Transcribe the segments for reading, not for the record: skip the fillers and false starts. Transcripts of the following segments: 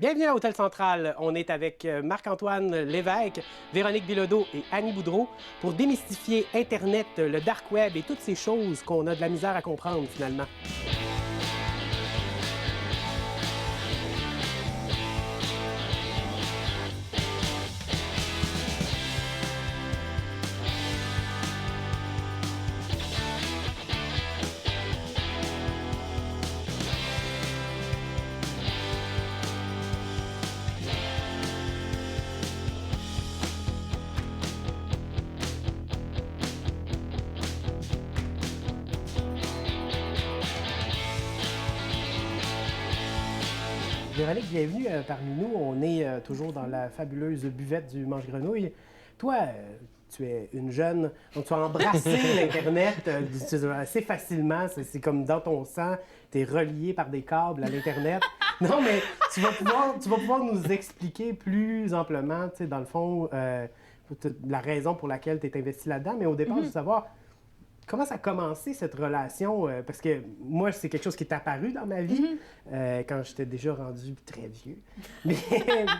Bienvenue à Hôtel Central. On est avec Marc-Antoine Lévesque, Véronique Bilodeau et Annie Boudreau pour démystifier Internet, le dark web et toutes ces choses qu'on a de la misère à comprendre finalement. Véronique, bienvenue parmi nous. On est toujours dans la fabuleuse buvette du Mange-Grenouille. Toi, tu es une jeune, donc tu as embrassé l'Internet assez facilement. C'est comme dans ton sang, tu es relié par des câbles à l'Internet. Non, mais tu vas pouvoir nous expliquer plus amplement, tu sais, dans le fond, la raison pour laquelle tu es investi là-dedans. Mais au départ, je veux savoir, comment ça a commencé, cette relation? Parce que moi, c'est quelque chose qui est apparu dans ma vie quand j'étais déjà rendu très vieux.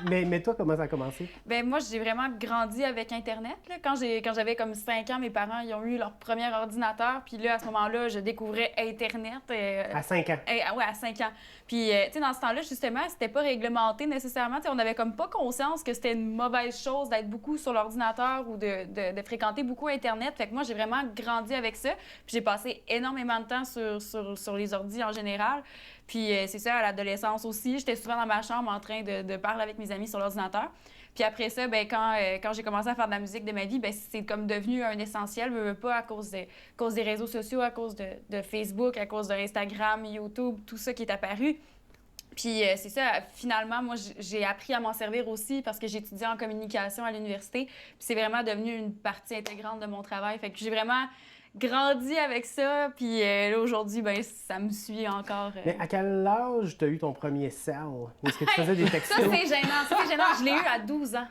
Mais toi, comment ça a commencé? Bien, moi, j'ai vraiment grandi avec Internet. Là. Quand j'avais comme 5 ans, mes parents ils ont eu leur premier ordinateur. Puis là, à ce moment-là, je découvrais Internet. À 5 ans? Oui, à 5 ans. Puis, tu sais, dans ce temps-là, justement, c'était pas réglementé nécessairement. T'sais, on n'avait comme pas conscience que c'était une mauvaise chose d'être beaucoup sur l'ordinateur ou de fréquenter beaucoup Internet. Fait que moi, j'ai vraiment grandi avec ça. Puis j'ai passé énormément de temps sur les ordis en général. Puis c'est ça, à l'adolescence aussi. J'étais souvent dans ma chambre en train de parler avec mes amis sur l'ordinateur. Puis après ça, bien, quand j'ai commencé à faire de la musique de ma vie, bien, c'est comme devenu un essentiel, pas à cause des réseaux sociaux, à cause de Facebook, à cause de Instagram, YouTube, tout ça qui est apparu. Puis c'est ça, finalement, moi, j'ai appris à m'en servir aussi parce que j'ai étudié en communication à l'université. Puis c'est vraiment devenu une partie intégrante de mon travail. Fait que j'ai vraiment grandi avec ça, puis là, aujourd'hui, ben ça me suit encore. Mais à quel âge tu as eu ton premier cell? Ou est-ce que tu faisais des textos? Ça, c'est gênant. Je l'ai eu à 12 ans.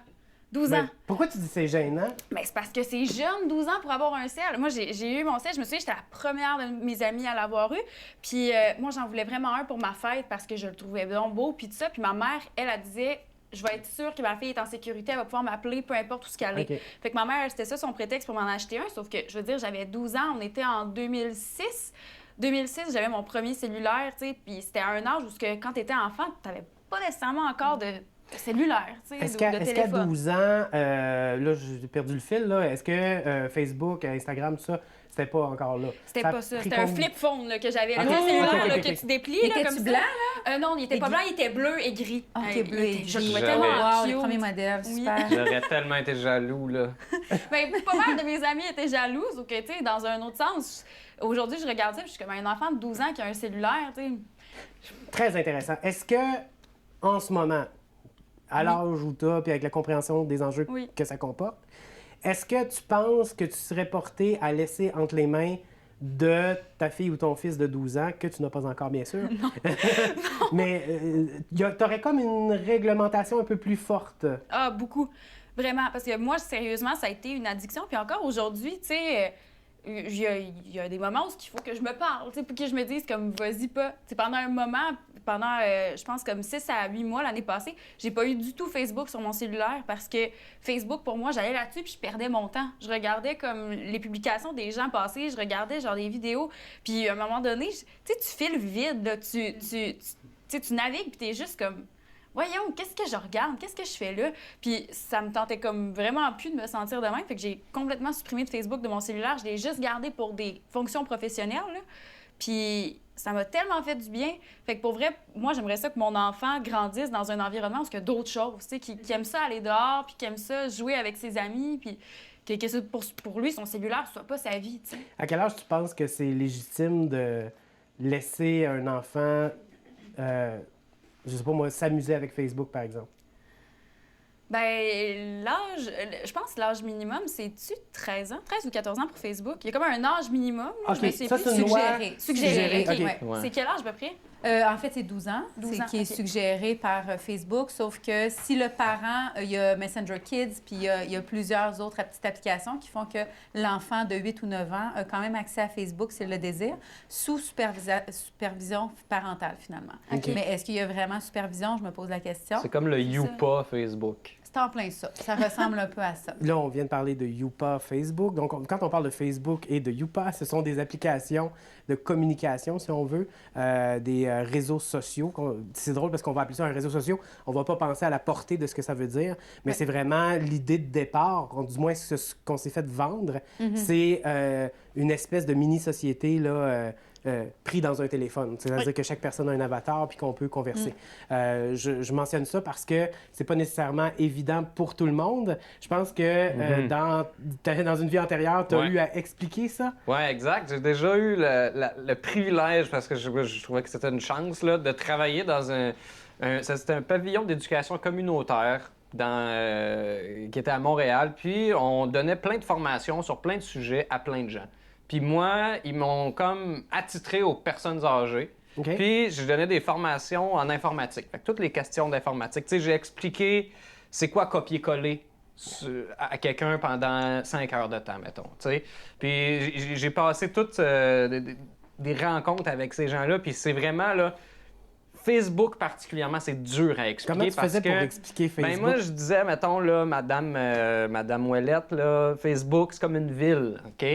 12 ans. Pourquoi tu dis c'est gênant? Bien, c'est parce que c'est jeune, 12 ans, pour avoir un cell. Moi, j'ai eu mon cell, je me souviens, j'étais la première de mes amies à l'avoir eu. Puis moi, j'en voulais vraiment un pour ma fête parce que je le trouvais donc beau, puis tout ça. Puis ma mère, elle disait... Je vais être sûre que ma fille est en sécurité, elle va pouvoir m'appeler, peu importe où ce qu'elle est. Okay. Fait que ma mère, c'était ça son prétexte pour m'en acheter un, sauf que, je veux dire, j'avais 12 ans, on était en 2006. 2006, j'avais mon premier cellulaire, tu sais, puis c'était à un âge où, quand t'étais enfant, t'avais pas nécessairement encore de cellulaire, tu sais, est-ce de qu'à 12 ans, là, j'ai perdu le fil, là, est-ce que Facebook, Instagram, tout ça, c'était pas encore là? C'était pas ça. C'était un flip phone là, que j'avais. Okay. Le cellulaire Okay. que tu déplies. Était-tu blanc, là? Non, il était pas blanc, il était bleu et gris. OK, bleu et gris. Je le trouvais tellement wow, cute. le premier modèle, super. J'aurais tellement été jaloux, là. Bien, pas mal de mes amis étaient jalouses. Ou que, tu sais, dans un autre sens, aujourd'hui, je regarde ça et je suis comme un enfant de 12 ans qui a un cellulaire, tu sais. Très intéressant. Est-ce que, en ce moment, à l'âge où tu as, puis avec la compréhension des enjeux que ça comporte, est-ce que tu penses que tu serais porté à laisser entre les mains de ta fille ou ton fils de 12 ans, que tu n'as pas encore, bien sûr. Non. Mais tu aurais comme une réglementation un peu plus forte. Ah, beaucoup. Vraiment. Parce que moi, sérieusement, ça a été une addiction. Puis encore aujourd'hui, tu sais, il y a des moments où il faut que je me parle, tu sais, pour que je me dise comme, vas-y pas. T'sais, pendant un moment, je pense comme 6 à 8 mois l'année passée, j'ai pas eu du tout Facebook sur mon cellulaire parce que Facebook, pour moi, j'allais là-dessus puis je perdais mon temps. Je regardais comme les publications des gens passés, je regardais genre des vidéos. Puis à un moment donné, tu sais, tu files vide, là, tu navigues puis t'es juste comme... Voyons, qu'est-ce que je regarde? Qu'est-ce que je fais là? Puis ça me tentait comme vraiment plus de me sentir de même. Fait que j'ai complètement supprimé de Facebook de mon cellulaire. Je l'ai juste gardé pour des fonctions professionnelles, là. Puis ça m'a tellement fait du bien. Fait que pour vrai, moi, j'aimerais ça que mon enfant grandisse dans un environnement où il y a d'autres choses, tu sais, qui aime ça aller dehors, puis qui aime ça jouer avec ses amis, puis que pour lui, son cellulaire soit pas sa vie, tu sais. À quel âge tu penses que c'est légitime de laisser un enfant... je sais pas moi, s'amuser avec Facebook, par exemple? Bien, je pense que l'âge minimum, c'est-tu 13 ans? 13 ou 14 ans pour Facebook? Il y a comme un âge minimum. Ah, je me sais ça, plus. c'est une loi Suggéré. suggérée. OK. Ouais. C'est quel âge à peu près? En fait, c'est 12 ans, 12 ans, qui est ok. suggéré par Facebook, sauf que si le parent, il y a Messenger Kids, puis il y a plusieurs autres petites applications qui font que l'enfant de 8 ou 9 ans a quand même accès à Facebook s'il le désire, sous supervision parentale, finalement. Ok. Mais est-ce qu'il y a vraiment supervision? Je me pose la question. C'est comme le ça. Youpa Facebook. C'est en plein ça. Ça ressemble un peu à ça. Là, on vient de parler de Youpa Facebook. Donc, quand on parle de Facebook et de Youpa, ce sont des applications de communication, si on veut, des réseaux sociaux. C'est drôle parce qu'on va appeler ça un réseau social. On va pas penser à la portée de ce que ça veut dire, mais Ouais. c'est vraiment l'idée de départ, du moins ce qu'on s'est fait vendre. C'est une espèce de mini-société, là, pris dans un téléphone. C'est-à-dire que chaque personne a un avatar puis qu'on peut converser. Je mentionne ça parce que c'est pas nécessairement évident pour tout le monde. Je pense que dans une vie antérieure, tu as Ouais. eu à expliquer ça. Oui, exact. J'ai déjà eu le privilège, parce que je trouvais que c'était une chance, là, de travailler dans c'était un pavillon d'éducation communautaire qui était à Montréal. Puis on donnait plein de formations sur plein de sujets à plein de gens. Puis moi, ils m'ont comme attitré aux personnes âgées. OK? Puis je donnais des formations en informatique. Fait que toutes les questions d'informatique. Tu sais, j'ai expliqué c'est quoi copier-coller à quelqu'un pendant 5 heures de temps, mettons. Tu sais. Puis j'ai passé toutes des rencontres avec ces gens-là. Puis c'est vraiment, là, Facebook particulièrement, c'est dur à expliquer. Comment tu parce faisais que, pour expliquer Facebook? ben moi, je disais, mettons, là, Madame Ouellette, là, Facebook, c'est comme une ville, OK?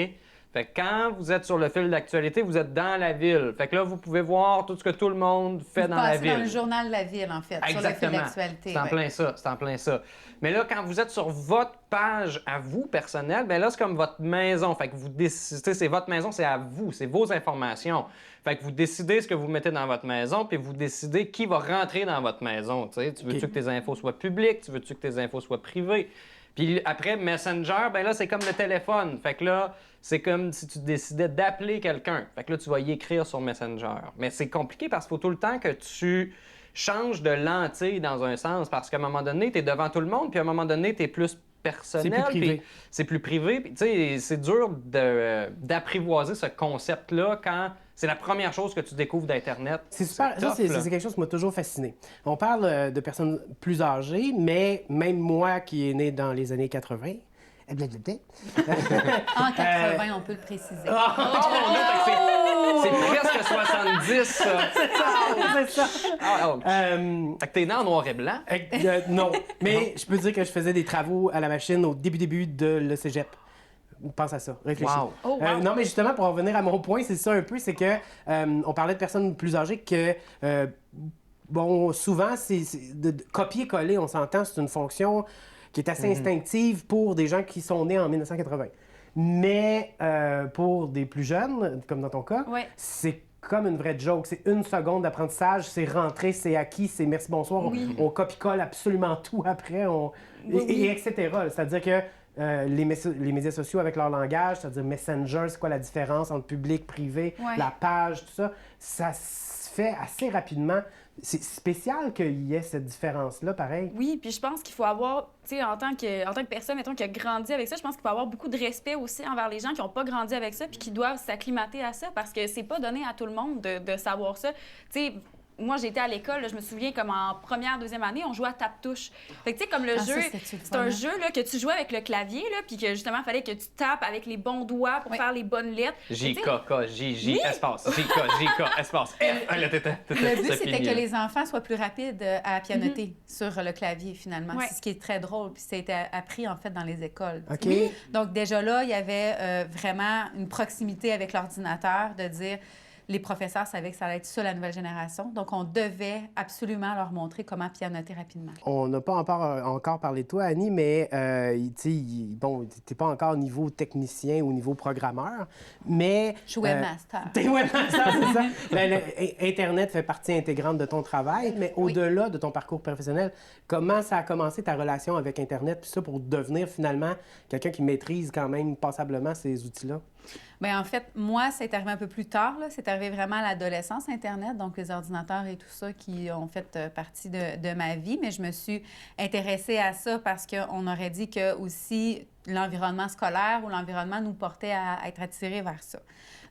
Fait que quand vous êtes sur le fil d'actualité, vous êtes dans la ville. Fait que là, vous pouvez voir tout ce que tout le monde fait Vous dans la passez ville. dans le journal de la ville, en fait, sur le fil d'actualité. C'est en ouais. plein ça, c'est en plein ça. Mais là, quand vous êtes sur votre page à vous, personnelle, bien là, c'est comme votre maison. Fait que vous décidez, c'est votre maison, c'est à vous, c'est vos informations. Fait que vous décidez ce que vous mettez dans votre maison, puis vous décidez qui va rentrer dans votre maison. Tu veux-tu que tes infos soient publiques? Tu veux-tu que tes infos soient privées? Puis après, Messenger, ben là, c'est comme le téléphone. Fait que là, c'est comme si tu décidais d'appeler quelqu'un. Fait que là, tu vas y écrire sur Messenger. Mais c'est compliqué parce qu'il faut tout le temps que tu changes de lentille dans un sens. Parce qu'à un moment donné, tu es devant tout le monde, puis à un moment donné, tu es plus personnel. C'est plus privé. Puis c'est plus privé. Puis tu sais, c'est dur d'apprivoiser ce concept-là quand c'est la première chose que tu découvres d'Internet. C'est super. Ça, tough, là. c'est quelque chose qui m'a toujours fasciné. On parle de personnes plus âgées, mais même moi qui est né dans les années 80, blablabla, En 80, on peut le préciser. Oh, mon Dieu, fait que c'est presque 70, ça. c'est ça. Ah, oh. Fait que t'es né en noir et blanc. Non, mais je peux dire que je faisais des travaux à la machine au début de le cégep. Pense à ça, réfléchis. Wow. Oh, wow. Non, mais justement, pour en revenir à mon point, c'est ça un peu, c'est que on parlait de personnes plus âgées que, bon, souvent, c'est de copier-coller, on s'entend, c'est une fonction qui est assez instinctive pour des gens qui sont nés en 1980. Mais pour des plus jeunes, comme dans ton cas, Ouais. c'est comme une vraie joke. C'est 1 seconde d'apprentissage, c'est rentré, c'est acquis, c'est merci, bonsoir. Oui. On copie-colle absolument tout après, et etc. C'est-à-dire que les médias sociaux avec leur langage, c'est-à-dire Messenger, c'est quoi la différence entre public, privé, Ouais. la page, tout ça, ça se fait assez rapidement. C'est spécial qu'il y ait cette différence-là, pareil. Oui, puis je pense qu'il faut avoir, tu sais, en tant que personne, mettons, qui a grandi avec ça, je pense qu'il faut avoir beaucoup de respect aussi envers les gens qui n'ont pas grandi avec ça puis qui doivent s'acclimater à ça parce que c'est pas donné à tout le monde de savoir ça. Tu sais, moi, j'étais à l'école, là, je me souviens, comme en première, deuxième année, on jouait à tape-touche. Fait que, tu sais, comme le Ah, ça, jeu, c'était-tu le c'est fun, un hein? jeu là, que tu jouais avec le clavier, là, puis que justement, il fallait que tu tapes avec les bons doigts pour Oui. faire les bonnes lettres. J, Tu K, sais, K, J, J, espace. J, K, espace. F. Ah, là, Le but, c'était que les enfants soient plus rapides à pianoter sur le clavier, finalement. Ouais. C'est ce qui est très drôle, puis ça a été appris, en fait, dans les écoles. OK? Oui. Donc, déjà là, il y avait vraiment une proximité avec l'ordinateur de dire... Les professeurs savaient que ça allait être ça, la nouvelle génération. Donc, on devait absolument leur montrer comment pianoter rapidement. On n'a pas encore parlé de toi, Annie, mais bon, t'es pas encore niveau technicien ou niveau programmeur, mais... Je suis webmaster. T'es webmaster, c'est ça. Internet fait partie intégrante de ton travail, mais au-delà de ton parcours professionnel, comment ça a commencé ta relation avec Internet, puis ça, pour devenir finalement quelqu'un qui maîtrise quand même passablement ces outils-là? Bien, en fait, moi, c'est arrivé un peu plus tard. Là. C'est arrivé vraiment à l'adolescence, Internet, donc les ordinateurs et tout ça qui ont fait partie de ma vie. Mais je me suis intéressée à ça parce qu'on aurait dit que aussi l'environnement scolaire ou l'environnement nous portait à être attirés vers ça.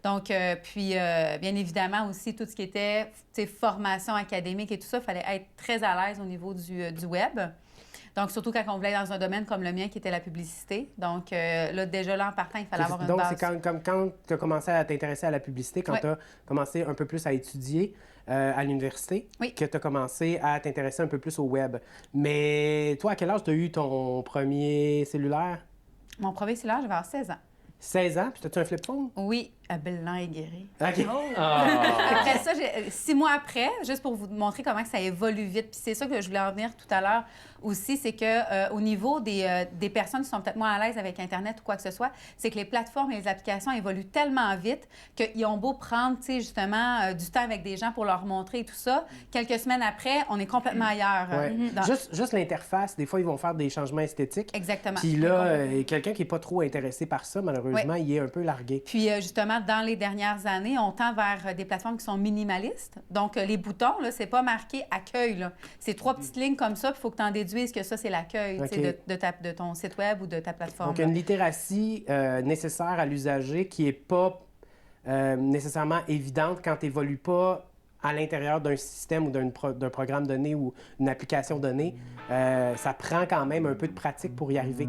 Donc, bien évidemment aussi, tout ce qui était formation académique et tout ça, il fallait être très à l'aise au niveau du web. Donc, surtout quand on voulait aller dans un domaine comme le mien, qui était la publicité. Donc, là, déjà, là, en partant, il fallait avoir une base. Donc, c'est quand tu as commencé à t'intéresser à la publicité, quand tu as commencé un peu plus à étudier à l'université, que tu as commencé à t'intéresser un peu plus au web. Mais toi, à quel âge tu as eu ton premier cellulaire? Mon premier cellulaire, j'avais 16 ans. 16 ans? Puis t'as-tu un flip phone? Oui, blanc et guéri. OK. Après ça, 6 mois après, juste pour vous montrer comment que ça évolue vite, puis c'est ça que je voulais en venir tout à l'heure aussi, c'est que au niveau des personnes qui sont peut-être moins à l'aise avec Internet ou quoi que ce soit, c'est que les plateformes et les applications évoluent tellement vite qu'ils ont beau prendre, tu sais, justement, du temps avec des gens pour leur montrer et tout ça. Quelques semaines après, on est complètement ailleurs. Juste l'interface, des fois, ils vont faire des changements esthétiques. Exactement. Puis là, quelqu'un qui n'est pas trop intéressé par ça, malheureusement, il est un peu largué. Puis justement, dans les dernières années, on tend vers des plateformes qui sont minimalistes. Donc, les boutons, là, c'est pas marqué « accueil ». C'est 3 petites lignes comme ça, puis il faut que tu en déduises que ça, c'est l'accueil de ton site web ou de ta plateforme. Donc, une littératie nécessaire à l'usager qui n'est pas nécessairement évidente quand tu n'évolues pas à l'intérieur d'un système ou d'un programme donné ou une application donnée. Ça prend quand même un peu de pratique pour y arriver.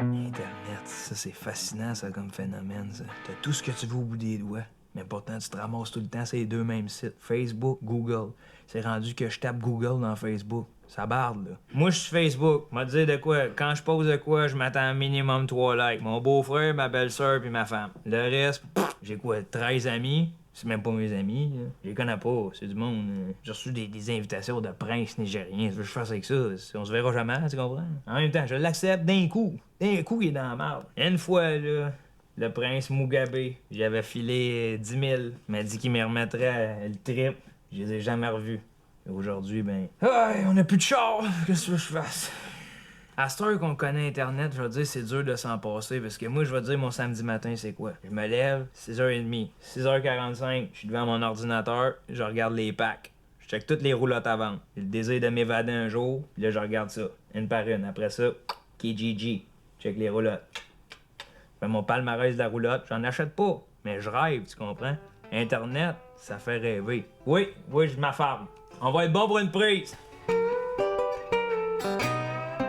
Internet, ça c'est fascinant ça comme phénomène. Ça. T'as tout ce que tu veux au bout des doigts. Mais pourtant, tu te ramasses tout le temps sur les 2 mêmes sites. Facebook, Google. C'est rendu que je tape Google dans Facebook. Ça barde, là. Moi, je suis Facebook. M'a dire de quoi. Quand je pose de quoi, je m'attends à minimum 3 likes. Mon beau-frère, ma belle-sœur puis ma femme. Le reste, j'ai quoi, 13 amis? C'est même pas mes amis, là. Je les connais pas, c'est du monde. J'ai reçu des invitations de princes nigériens. Je veux que je fasse avec ça. On se verra jamais, tu comprends? En même temps, je l'accepte d'un coup. D'un coup, il est dans la marde. Une fois, là, le prince Mugabe, j'avais filé 10 000. Il m'a dit qu'il me remettrait le trip. Je les ai jamais revus. Et aujourd'hui, ben... Hey, on a plus de char! Qu'est-ce que je fasse? À cette heure qu'on connaît Internet, je vais dire c'est dur de s'en passer parce que moi, je vais dire mon samedi matin, c'est quoi? Je me lève, 6h30, 6h45, je suis devant mon ordinateur, je regarde les packs. Je check toutes les roulottes à vendre. J'ai le désir de m'évader un jour, puis là, je regarde ça, une par une. Après ça, Kijiji, check les roulottes. Je fais mon palmarès de la roulotte, j'en achète pas, mais je rêve, tu comprends? Internet, ça fait rêver. Oui, je m'affarme. On va être bon pour une prise!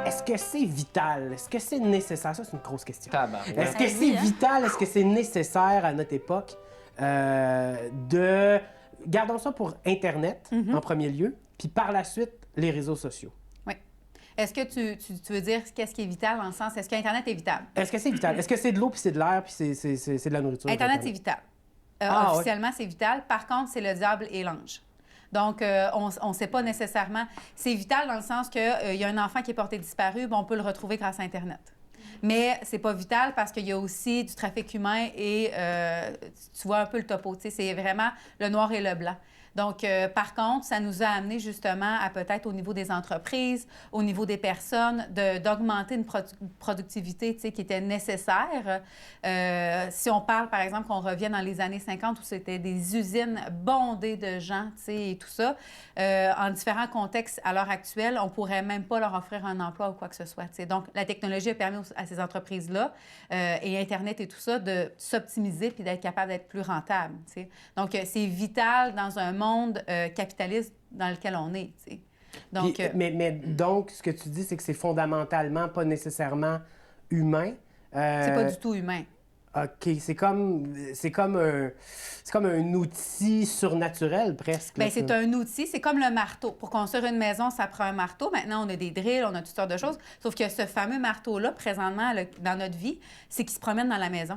Est-ce que c'est vital? Est-ce que c'est nécessaire? Ça, c'est une grosse question. Tabarouette. Est-ce que c'est vital? Est-ce que c'est nécessaire à notre époque de... Gardons ça pour Internet, en premier lieu, puis par la suite, les réseaux sociaux. Oui. Est-ce que tu veux dire qu'est-ce qui est vital dans le sens, est-ce qu'Internet est vital? Est-ce que c'est vital? Est-ce que c'est de l'eau, puis c'est de l'air, puis c'est de la nourriture? Internet, c'est vital. Officiellement, c'est vital. Par contre, c'est le diable et l'ange. Donc, on ne sait pas nécessairement. C'est vital dans le sens qu'il y a un enfant qui est porté disparu, on peut le retrouver grâce à Internet. Mais c'est pas vital parce qu'il y a aussi du trafic humain et tu vois un peu le topo. C'est vraiment le noir et le blanc. Donc, par contre, ça nous a amené justement à peut-être au niveau des entreprises, au niveau des personnes, d'augmenter une productivité qui était nécessaire. Si on parle, par exemple, qu'on revient dans les années 50 où c'était des usines bondées de gens et tout ça, en différents contextes à l'heure actuelle, on ne pourrait même pas leur offrir un emploi ou quoi que ce soit. T'sais. Donc, la technologie a permis à ces entreprises-là et Internet et tout ça de s'optimiser puis d'être capable d'être plus rentable. T'sais. Donc, c'est vital dans un monde capitaliste dans lequel on est. T'sais. Donc, puis, mais donc, ce que tu dis, c'est que c'est fondamentalement pas nécessairement humain. C'est pas du tout humain. OK, c'est comme un outil surnaturel presque. Bien, c'est un outil, c'est comme le marteau. Pour construire une maison, ça prend un marteau. Maintenant, on a des drills, on a toutes sortes de choses. Sauf que ce fameux marteau-là, présentement, dans notre vie, c'est qu'il se promène dans la maison.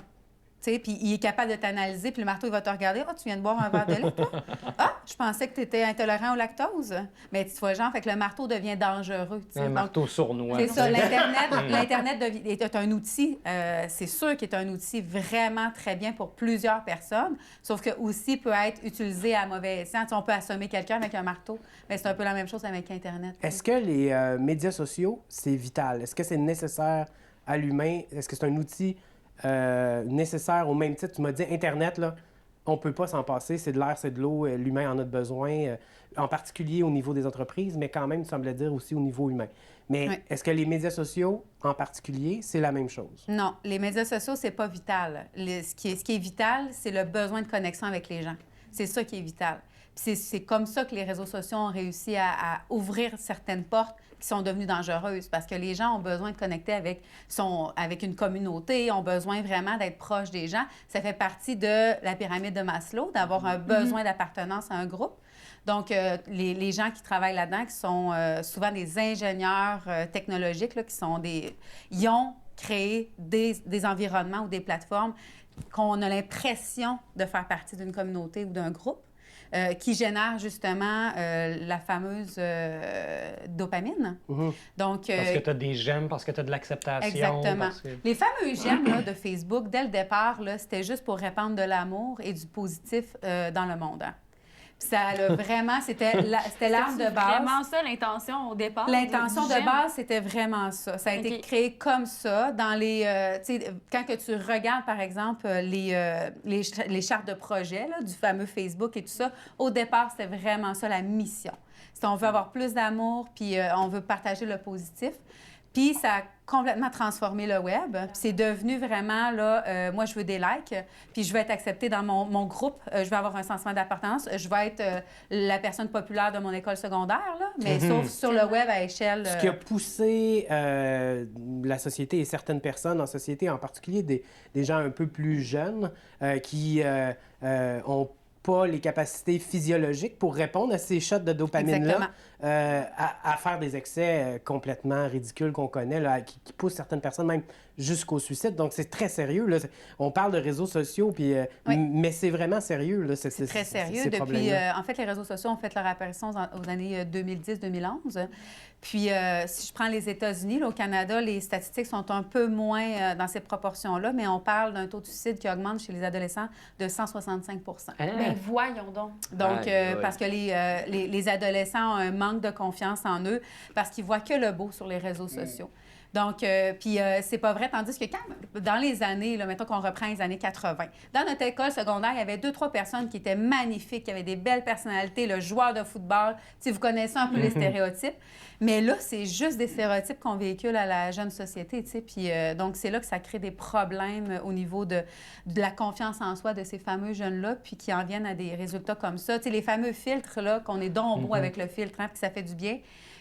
Puis il est capable de t'analyser, puis le marteau, il va te regarder. « Ah, tu viens de boire un verre de lait, toi? Ah, je pensais que tu étais intolérant au lactose. » Mais tu vois, genre, fait que le marteau devient dangereux. Un marteau sournois. C'est ça, l'Internet est un outil, c'est sûr qu'il est un outil vraiment très bien pour plusieurs personnes, sauf que aussi peut être utilisé à mauvais escient. On peut assommer quelqu'un avec un marteau, mais c'est un peu la même chose avec Internet. Est-ce que les médias sociaux, c'est vital? Est-ce que c'est nécessaire à l'humain? Est-ce que c'est un outil nécessaire au même titre? Tu m'as dit Internet, là, on peut pas s'en passer. C'est de l'air, c'est de l'eau. L'humain en a besoin, en particulier au niveau des entreprises, mais quand même, tu semblais dire aussi au niveau humain. Mais est-ce que les médias sociaux, en particulier, c'est la même chose? Non, les médias sociaux, c'est pas vital. Ce qui est vital, c'est le besoin de connexion avec les gens. C'est ça qui est vital. C'est comme ça que les réseaux sociaux ont réussi à ouvrir certaines portes qui sont devenues dangereuses parce que les gens ont besoin de connecter avec une communauté, ont besoin vraiment d'être proches des gens. Ça fait partie de la pyramide de Maslow, d'avoir un besoin d'appartenance à un groupe. Donc, les gens qui travaillent là-dedans, qui sont souvent des ingénieurs technologiques, là, ils ont créé des environnements ou des plateformes qu'on a l'impression de faire partie d'une communauté ou d'un groupe. Qui génère justement la fameuse dopamine. Donc, parce que tu as des j'aime, parce que tu as de l'acceptation. Exactement. Les fameux j'aime là, de Facebook, dès le départ, là, c'était juste pour répandre de l'amour et du positif dans le monde. Hein. Puis ça a vraiment, c'était l'arme de base. C'est vraiment ça l'intention au départ? L'intention de base, c'était vraiment ça. Ça a été créé comme ça. Dans les, quand que tu regardes, par exemple, les chartes de projet là, du fameux Facebook et tout ça, au départ, c'était vraiment ça la mission. On veut avoir plus d'amour, puis on veut partager le positif. Puis ça a complètement transformé le web. Puis c'est devenu vraiment, là, moi, je veux des likes, puis je veux être acceptée dans mon groupe, je veux avoir un sentiment d'appartenance, je veux être la personne populaire de mon école secondaire, là, mais sauf sur le web à échelle... Ce qui a poussé la société et certaines personnes en société, en particulier des gens un peu plus jeunes, qui ont pas les capacités physiologiques pour répondre à ces shots de dopamine-là, à faire des excès complètement ridicules qu'on connaît, là, qui poussent certaines personnes même jusqu'au suicide. Donc, c'est très sérieux. Là. On parle de réseaux sociaux, puis, mais c'est vraiment sérieux. Là, c'est très sérieux. Depuis, en fait, les réseaux sociaux ont fait leur apparition aux années 2010-2011. Puis, si je prends les États-Unis, là, au Canada, les statistiques sont un peu moins dans ces proportions-là, mais on parle d'un taux de suicide qui augmente chez les adolescents de 165 Bien, voyons donc. Donc, parce que les adolescents ont un manque de confiance en eux parce qu'ils voient que le beau sur les réseaux sociaux. Donc, puis c'est pas vrai, tandis que dans les années, là, mettons qu'on reprend les années 80, dans notre école secondaire, il y avait 2-3 personnes qui étaient magnifiques, qui avaient des belles personnalités, le joueur de football, si vous connaissez un peu les stéréotypes. Mais là, c'est juste des stéréotypes qu'on véhicule à la jeune société, tu sais. Puis donc, c'est là que ça crée des problèmes au niveau de la confiance en soi de ces fameux jeunes-là, puis qui en viennent à des résultats comme ça. Tu sais, les fameux filtres, là, qu'on est donc beau avec le filtre, hein, puis ça fait du bien.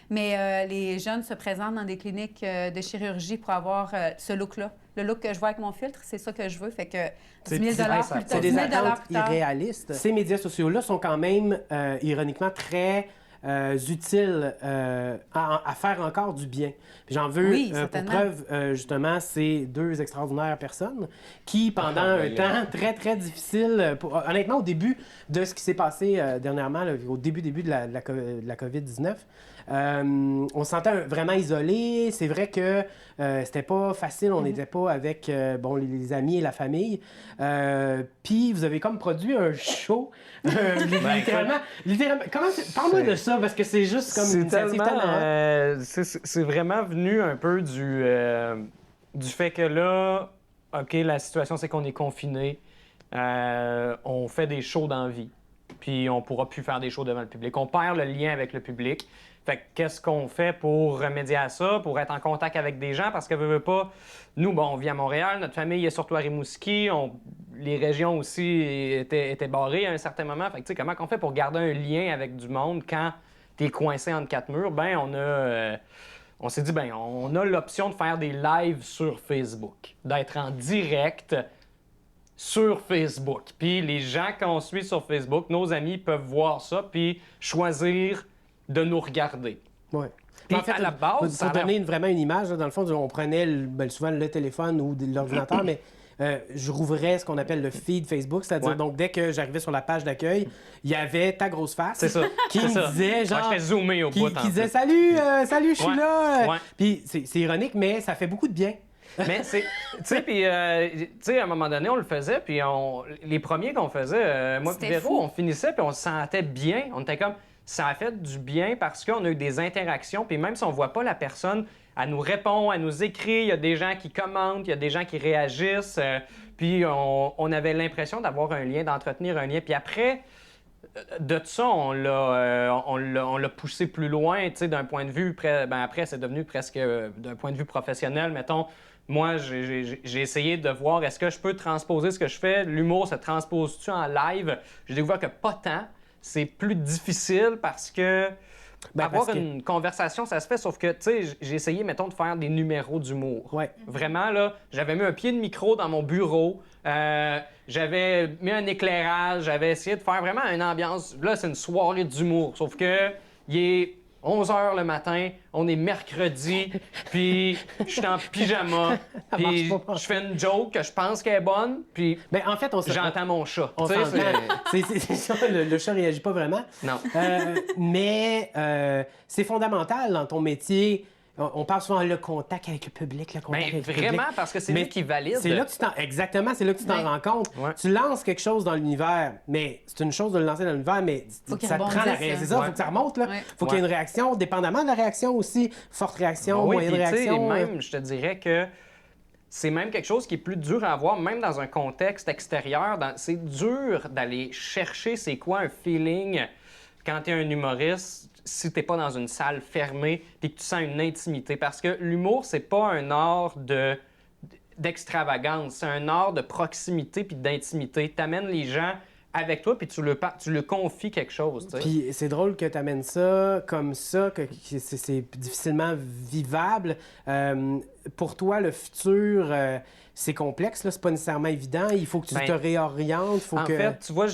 Mais les jeunes se présentent dans des cliniques de chirurgie pour avoir ce look-là. Le look que je vois avec mon filtre, c'est ça que je veux. Fait que 10 000 plus tard. C'est des attentes irréalistes. Ces médias sociaux-là sont quand même, ironiquement, très utiles à faire encore du bien. Puis j'en veux pour preuve, justement, ces deux extraordinaires personnes qui, pendant un temps très, très difficile, honnêtement, au début de ce qui s'est passé dernièrement, là, au début de la COVID-19, on se sentait vraiment isolé. C'est vrai que c'était pas facile. On n'était pas avec les amis et la famille. Puis vous avez comme produit un show. Littéralement. Parle-moi de ça, parce que c'est juste comme une initiative tellement... c'est vraiment venu un peu du fait que là, OK, la situation, c'est qu'on est confiné. On fait des shows dans la vie. Puis on pourra plus faire des shows devant le public. On perd le lien avec le public. Fait que qu'est-ce qu'on fait pour remédier à ça, pour être en contact avec des gens? Parce que veut pas, nous, on vit à Montréal, notre famille est surtout à Rimouski, les régions aussi étaient barrées à un certain moment. Fait que tu sais, comment on fait pour garder un lien avec du monde quand t'es coincé entre quatre murs? On s'est dit, on a l'option de faire des lives sur Facebook, d'être en direct sur Facebook. Puis les gens qu'on suit sur Facebook, nos amis peuvent voir ça, puis choisir de nous regarder. Oui. Puis en fait, à la base, pour donner vraiment une image, là, dans le fond, on prenait souvent le téléphone ou l'ordinateur, mais je rouvrais ce qu'on appelle le feed Facebook, c'est-à-dire Ouais. donc dès que j'arrivais sur la page d'accueil, il y avait ta grosse face C'est ça. qui c'est me ça. disait Ouais, genre... je fais zoomer au qui, bout. qui disait salut, salut, je suis Ouais. là. Ouais. Puis c'est ironique, mais ça fait beaucoup de bien. Mais c'est. Tu sais, puis, tu sais, à un moment donné, on le faisait, puis les premiers qu'on faisait, moi et C'était Véro, fou. on finissait, puis on se sentait bien. On était comme. Ça a fait du bien parce qu'on a eu des interactions, puis même si on voit pas la personne, elle nous répond, elle nous écrit, il y a des gens qui commentent, il y a des gens qui réagissent, puis on avait l'impression d'avoir un lien, d'entretenir un lien. Puis après. De ça, on l'a poussé plus loin, tu sais, d'un point de vue... après, c'est devenu presque d'un point de vue professionnel. Mettons, moi, j'ai essayé de voir est-ce que je peux transposer ce que je fais. L'humour se transpose-tu en live? J'ai découvert que pas tant. C'est plus difficile parce que... avoir une conversation, ça se fait, sauf que, tu sais, j'ai essayé, mettons, de faire des numéros d'humour. Ouais. Vraiment, là, j'avais mis un pied de micro dans mon bureau, j'avais mis un éclairage, j'avais essayé de faire vraiment une ambiance. Là, c'est une soirée d'humour, sauf que il est 11 h le matin, on est mercredi, puis je suis en pyjama, puis marche pas. je fais une joke que je pense qu'elle est bonne, puis Mais en fait, j'entends mon chat. on Tu sais, s'entend. C'est ça, le chat réagit pas vraiment. Non. Mais c'est fondamental dans ton métier. On parle souvent le contact avec le public, le contact Ben, avec le vraiment, public. parce que c'est Mais lui qui valide. C'est là que tu t'en... Exactement, c'est là que tu t'en Ouais. rends compte. Ouais. Tu lances quelque chose dans l'univers, mais c'est une chose de le lancer dans l'univers, mais Faut qu'il ça te prend la rebondisse, réaction. hein. C'est ça, Ouais. faut que ça remonte, là. Ouais. Faut qu'il y ait une réaction, dépendamment de la réaction aussi. Forte réaction, Oui, moyenne puis, tu sais, réaction. même, je te dirais que c'est même quelque chose qui est plus dur à avoir, même dans un contexte extérieur. C'est dur d'aller chercher c'est quoi un feeling quand tu es un humoriste si t'es pas dans une salle fermée et que tu sens une intimité. Parce que l'humour, c'est pas un art d'extravagance, c'est un art de proximité puis d'intimité. Tu amènes les gens avec toi puis tu le confies quelque chose. Tu sais. Puis c'est drôle que tu amènes ça comme ça, que c'est difficilement vivable. Pour toi, le futur, c'est complexe, là, c'est pas nécessairement évident. Il faut que tu Ben, te réorientes. Faut En que... fait, tu vois,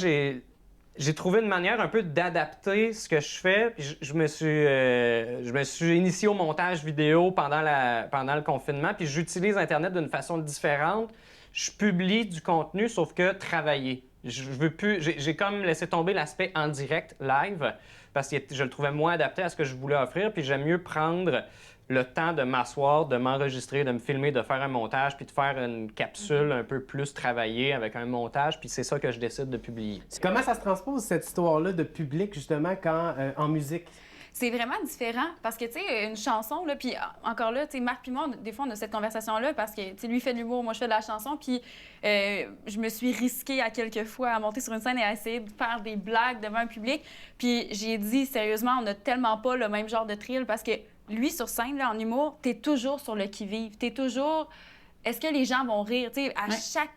j'ai trouvé une manière un peu d'adapter ce que je fais. Puis je me suis initié au montage vidéo pendant le confinement. Puis j'utilise Internet d'une façon différente. Je publie du contenu, sauf que travailler. Je veux plus. J'ai comme laissé tomber l'aspect en direct, live, parce que je le trouvais moins adapté à ce que je voulais offrir. Puis j'aime mieux prendre le temps de m'asseoir, de m'enregistrer, de me filmer, de faire un montage, puis de faire une capsule un peu plus travaillée avec un montage, puis c'est ça que je décide de publier. Comment ça se transpose, cette histoire-là de public, justement, quand en musique? C'est vraiment différent parce que, tu sais, une chanson, là, puis encore là, tu sais, Marc puis moi, des fois, on a cette conversation-là parce que, tu sais, lui fait de l'humour, moi, je fais de la chanson, puis je me suis risquée à quelques fois à monter sur une scène et à essayer de faire des blagues devant un public. Puis j'ai dit, sérieusement, on n'a tellement pas le même genre de thrill parce que lui, sur scène, là, en humour, t'es toujours sur le qui-vive. T'es toujours... Est-ce que les gens vont rire? Tu sais, à Ouais. chaque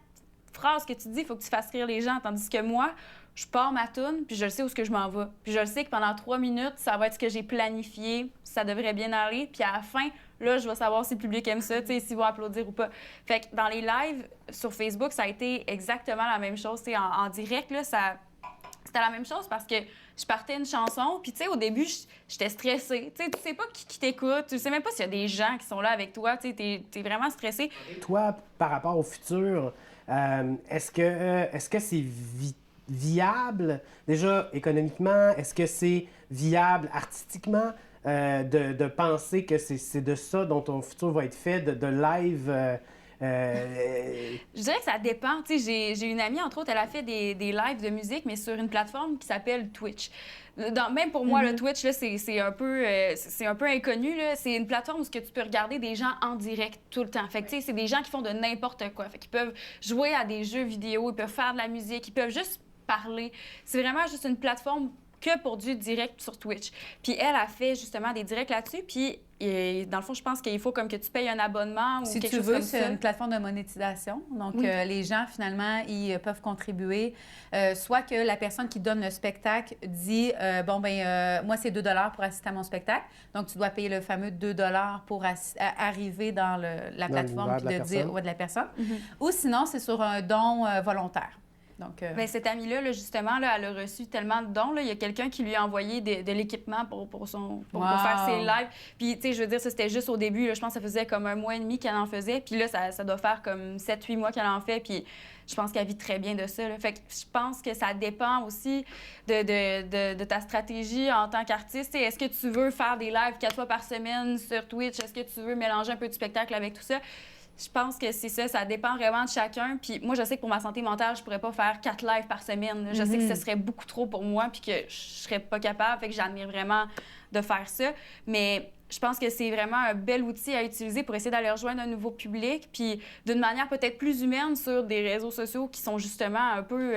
phrase que tu dis, il faut que tu fasses rire les gens, tandis que moi... Je pars ma toune, puis je le sais où est-ce que je m'en vais. Puis je le sais que pendant 3 minutes, ça va être ce que j'ai planifié, ça devrait bien aller. Puis à la fin, là, je vais savoir si le public aime ça, tu sais, s'il va applaudir ou pas. Fait que dans les lives sur Facebook, ça a été exactement la même chose. Tu sais, en direct, là, c'était la même chose parce que je partais une chanson, puis tu sais, au début, j'étais stressée. Tu sais pas qui t'écoute, tu sais même pas s'il y a des gens qui sont là avec toi, tu sais, t'es vraiment stressée. Toi, par rapport au futur, est-ce que c'est viable, déjà économiquement? Est-ce que c'est viable artistiquement de penser que c'est de ça dont ton futur va être fait, de live? Je dirais que ça dépend. Tu sais, j'ai une amie, entre autres, elle a fait des lives de musique, mais sur une plateforme qui s'appelle Twitch. Même pour moi, le Twitch, là, c'est un peu inconnu. Là. C'est une plateforme où tu peux regarder des gens en direct tout le temps. Fait que, tu sais, c'est des gens qui font de n'importe quoi. Fait qu'ils peuvent jouer à des jeux vidéo, ils peuvent faire de la musique, ils peuvent juste parler. C'est vraiment juste une plateforme que pour du direct sur Twitch. Puis elle a fait justement des directs là-dessus. Puis dans le fond, je pense qu'il faut comme que tu payes un abonnement ou Si quelque tu chose veux, comme c'est ça. une plateforme de monétisation. Donc, Oui. les gens, finalement, ils peuvent contribuer. Soit que la personne qui donne le spectacle dit moi, c'est 2 $ pour assister à mon spectacle. Donc, tu dois payer le fameux 2 $ pour arriver dans la plateforme l'univers puis de la de dire personne. de la personne. Ou sinon, c'est sur un don volontaire. Donc, Ben, cette amie-là, là, justement, là, elle a reçu tellement de dons. Là. Il y a quelqu'un qui lui a envoyé de l'équipement pour faire ses lives. Puis, tu sais, je veux dire, ça, c'était juste au début. Là, je pense que ça faisait comme 1 mois et demi qu'elle en faisait. Puis là, ça doit faire comme 7-8 mois qu'elle en fait. Puis je pense qu'elle vit très bien de ça. Là. Fait que je pense que ça dépend aussi de ta stratégie en tant qu'artiste. T'sais, est-ce que tu veux faire des lives 4 fois par semaine sur Twitch? Est-ce que tu veux mélanger un peu de spectacle avec tout ça? Je pense que c'est ça dépend vraiment de chacun. Puis moi, je sais que pour ma santé mentale, je pourrais pas faire 4 lives par semaine. Là. Je sais que ce serait beaucoup trop pour moi puis que je serais pas capable. Fait que j'admire vraiment de faire ça. Mais je pense que c'est vraiment un bel outil à utiliser pour essayer d'aller rejoindre un nouveau public, puis d'une manière peut-être plus humaine sur des réseaux sociaux qui sont justement un peu...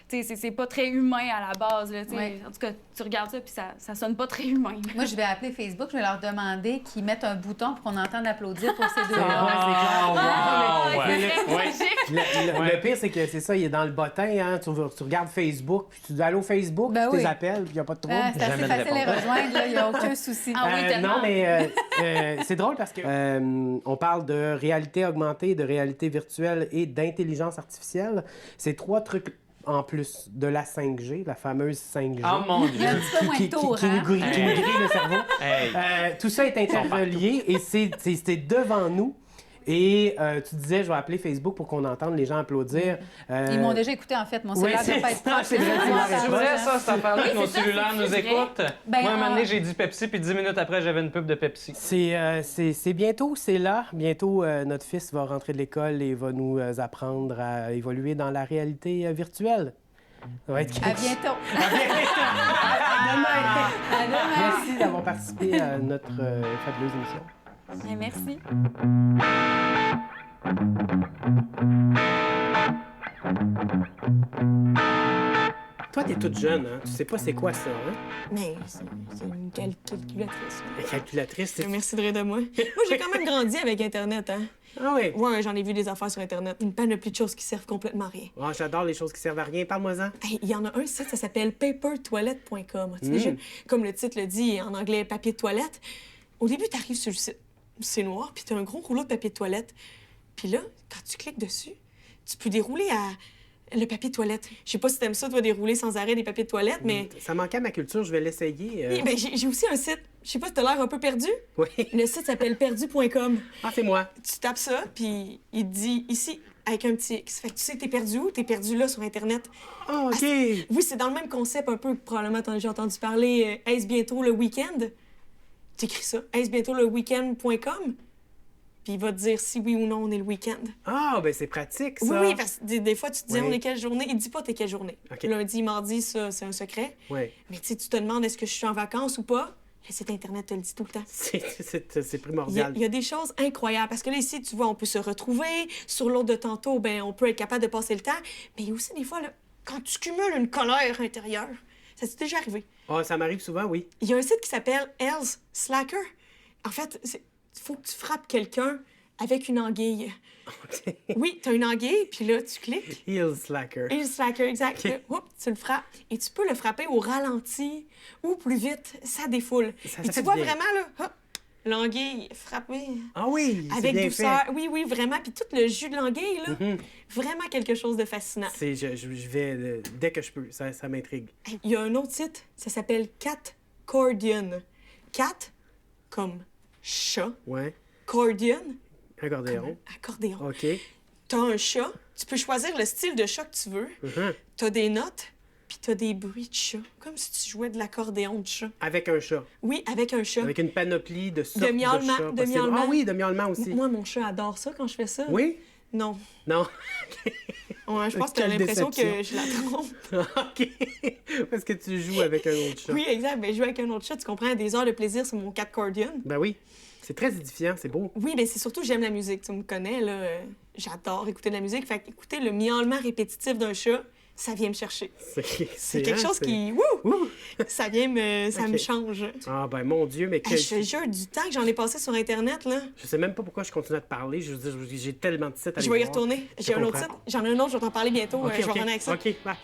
tu sais, c'est pas très humain à la base, là, tu sais. Ouais. En tout cas, tu regardes ça, puis ça sonne pas très humain. moi, je vais appeler Facebook, je vais leur demander qu'ils mettent un bouton pour qu'on entende applaudir pour ces deux-là. Ah, c'est clair. Ouais, Mais c'est très logique. le pire, c'est que c'est ça, il est dans le bottin. Hein? Tu regardes Facebook, puis tu dis allô Facebook, Ben puis tu oui. les appelles, puis il n'y a pas de trouble. C'est assez Jamais de facile à les réponse. rejoindre, là, il n'y a aucun souci. Ah oui, tellement. non, mais c'est drôle parce que on parle de réalité augmentée, de réalité virtuelle et d'intelligence artificielle. C'est 3 trucs en plus de la 5G, la fameuse 5G. Oh mon Il y a un Dieu! petit peu moins de tours, qui nous hein? grille le cerveau. Hey. Tout ça est interrelié et c'est devant nous. Et tu disais, je vais appeler Facebook pour qu'on entende les gens applaudir. Ils m'ont déjà écouté, en fait. Mon oui, cellulaire ne doit pas être c'est ça, proche. c'est vrai, C'est vrai, ça, cette affaire-là, que nos c'est ça, cellulaires c'est nous vrai. écoutent. Ben, Moi, un moment donné, on- j'ai dit Pepsi, puis 10 minutes après, j'avais une pub de Pepsi. C'est bientôt, c'est là. Bientôt, notre fils va rentrer de l'école et va nous apprendre à évoluer dans la réalité virtuelle. Ça va être À bientôt. À demain. À demain. Merci d'avoir participé à notre fabuleuse émission. Bien, merci. Toi, t'es toute jeune, hein? Tu sais pas c'est quoi ça, hein? Mais c'est une calculatrice. La calculatrice, c'est... Merci de rire de moi. Moi, j'ai quand même grandi avec Internet, hein. Ah oui. Ouais, j'en ai vu des affaires sur Internet. Une panoplie de choses qui servent complètement à rien. Ah, j'adore les choses qui servent à rien. Parle-moi-en. Hey, il y en a un site, ça s'appelle papertoilet.com. As-tu déjà, comme le titre le dit en anglais, papier de toilette. Au début, t'arrives sur le site, c'est noir, puis t'as un gros rouleau de papier de toilette. Puis là, quand tu cliques dessus, tu peux dérouler le papier de toilette. Je sais pas si t'aimes ça, toi, dérouler sans arrêt des papiers de toilette, mais... Ça manquait à ma culture, je vais l'essayer. Oui, ben, j'ai aussi un site. Je sais pas si t'as l'air un peu perdu. Oui. Le site s'appelle perdu.com. Ah, c'est moi. Tu tapes ça, puis il te dit ici, avec un petit X. Fait que tu sais que t'es perdu où? T'es perdu là sur Internet. Ah, OK. Oui, c'est dans le même concept un peu que probablement t'en as déjà entendu parler. Est-ce bientôt le week-end? T'écris ça. Est-ce bientôt le week-end.com? Puis il va te dire si oui ou non on est le week-end. Ah, ben c'est pratique, ça. Oui, oui, parce que des fois, tu te dis Oui. on est quelle journée? Il dit pas t'es quelle journée. OK. Lundi, mardi, ça, c'est un secret. Oui. Mais tu sais, tu te demandes est-ce que je suis en vacances ou pas? Le site Internet te le dit tout le temps. C'est Il primordial. y a des choses incroyables. Parce que là, ici, tu vois, on peut se retrouver. Sur l'autre de tantôt, ben, on peut être capable de passer le temps. Mais il y a aussi des fois, là, quand tu cumules une colère intérieure, ça t'est déjà arrivé. Ah, ça m'arrive souvent, oui. Il y a un site qui s'appelle Hell's Slacker. En fait, il faut que tu frappes quelqu'un avec une anguille. Oui, tu as une anguille, puis là, tu cliques. Heel slacker. Hell's Slacker, exact. OK. Oups, tu le frappes. Et tu peux le frapper au ralenti ou plus vite, ça défoule. Ça Et fait tu vois bien. vraiment, là, hop, l'anguille frappée. Ah oui, c'est Avec bien douceur. fait. Oui, oui, vraiment. Puis tout le jus de l'anguille, là, Mhm. vraiment quelque chose de fascinant. Je vais, dès que je peux, ça m'intrigue. Il y a un autre site, ça s'appelle Catcordion. Cat, comme chat. Ouais. Cordion, Accordéon. accordéon. OK. T'as un chat, tu peux choisir le style de chat que tu veux. Mhm. T'as des notes, puis t'as des bruits de chat. Comme si tu jouais de l'accordéon de chat. Avec un chat. Oui, avec un chat. Avec une panoplie de sortes de miaulements, chats de possibles. miaulements. Ah oui, de miaulements aussi. Moi, mon chat adore ça quand je fais ça. Oui? Non. Non. Ouais, je pense que t'as Quelle l'impression que déception. je la trompe. OK. Parce que tu joues avec un autre chat. Oui, exact. Ben, jouer avec un autre chat, tu comprends, des heures de plaisir sur mon Catcordion. Ben oui. C'est très édifiant, c'est beau. Oui, mais c'est surtout que j'aime la musique. Tu me connais, là. J'adore écouter de la musique. Fait écouter le miaulement répétitif d'un chat, ça vient me chercher. C'est quelque chose qui... Wouh! Ouh! Ça vient me... Ça Ok. me change. Ah ben mon Dieu, mais Hey, je te jure, du temps que j'en ai passé sur Internet, là, Je sais même pas pourquoi je continue à te parler. Je veux dire, j'ai tellement de sites à je aller vais y voir. retourner. J'ai un autre comprends. site. J'en ai un autre, je vais t'en parler bientôt. OK, Je vais OK. revenir avec ça. OK, bye.